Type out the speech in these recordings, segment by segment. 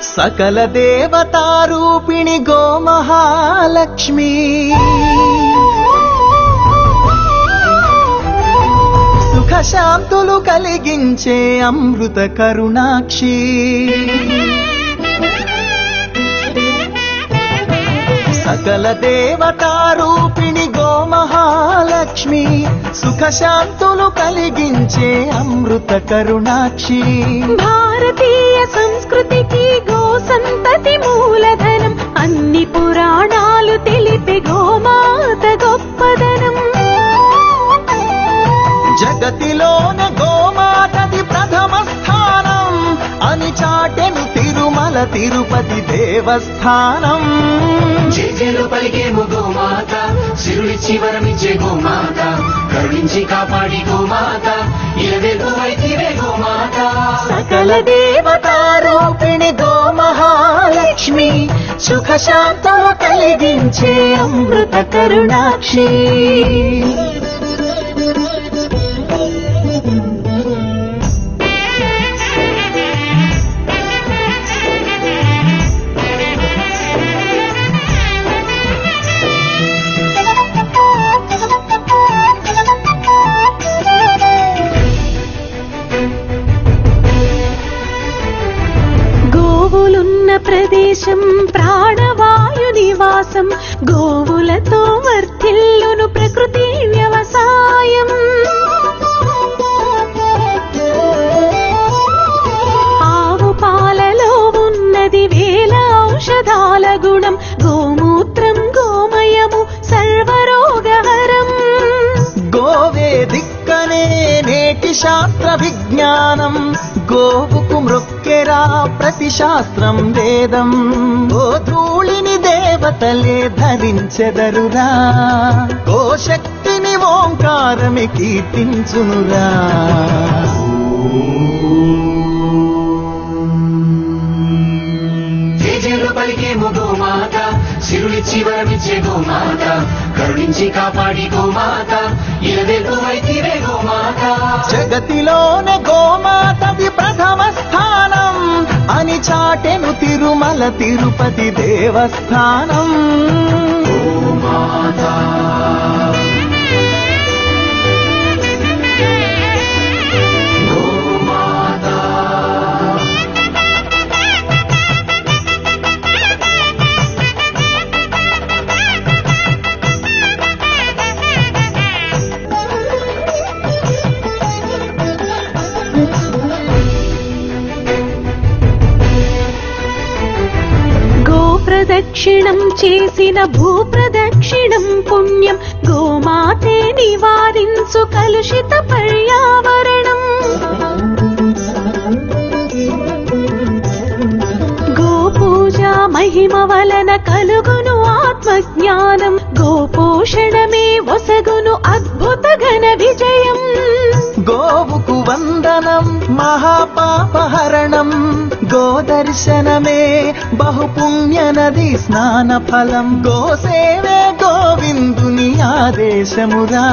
सकल देवतारूपिणि गोमहालक्ष्मी सुख शांतुलु कलिगिंचे अमृत करुणाक्षी सकल देवतारूपिणि गोमहालक्ष्मी सुख शांतुलु कलिगिंचे अमृत करुणाक्षी भारतीय संस्कृति की गो संतति मूलधनम अन्नि पुराणालु तेलिपे गोमात गोप्पदनम जगतिलोने गोमातदि प्रथम स्थानम अनि चाटेनु तिरुमल तिरुपति देवस्थानम జేజేలు పలికేము గోమాత సిరులిచ్చి వరమిచ్చే గోమాత కరుణించి కాపాడి గోమాత ఇలవేల్పు వైతివే గోమాత सकल देवतारूपिणि गोमहालक्ष्मी सुख शांतुलु कलिगिंचे अमृत करुणाक्षी గోవులున్న ప్రదేశం ప్రాణవాయు నివాసం గోవులతో వర్ధిల్లును ప్రకృతి వ్యవసాయం ఆవు పాలలో ఉన్నది వేల ఔషధాల గుణం గోమూత్రం గోమయము సర్వరోగహరం గోవే దిక్కనే నేటి శాస్త్ర విజ్ఞానం గోవుకు మృక్కెరా ప్రతి శాస్త్రం వేదం గోధూళిని దేవతలే ధరించెదరురా గోశక్తిని ఓంకారమి కీర్తించునురా జేజేలు పలికేము గోమాత సిరులిచ్చి వరమిచ్చే గోమాత కరుణించి కాపాడి గోమాత ఇలవేల్పు వైతివే గోమాత జగతిలోనే గోమాతది ప్రథమ స్థానం అని చాటెను తిరుమల తిరుపతి దేవస్థానం గోమాత ప్రదక్షిణం చేసిన భూప్రదక్షిణం పుణ్యం గోమాతే నివారించు కలుషిత పర్యావరణం గోపూజ మహిమ వలన కలుగును ఆత్మజ్ఞానం గోపోషణమే ఒసగును అద్భుత ఘన విజయం గోవుకు వందనం మహాపాపహరణం గోదర్శనమే బహుపుణ్య నది స్నాన ఫలం గోసేవే గోవిందుని ఆదేశమురా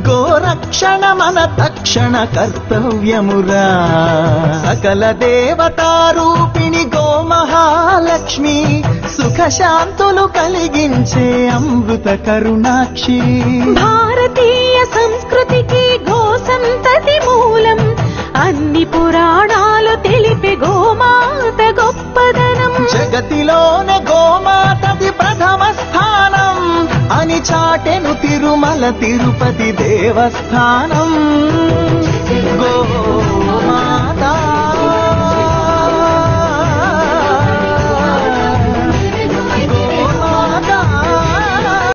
గోరక్షణ మన తక్షణ కర్తవ్యమురా సకల దేవతారూపిణి గోమహాలక్ష్మి సుఖ శాంతులు కలిగించే అమృత కరుణాక్షి భారతీయ సంస్కృతికి గో సంతతి మూలం అన్ని పురాణాలు తెలిపే గోమాత గొప్పదనం జగతిలోనే గోమాతది ప్రథమ స్థానం అని చాటెను తిరుమల తిరుపతి దేవస్థానం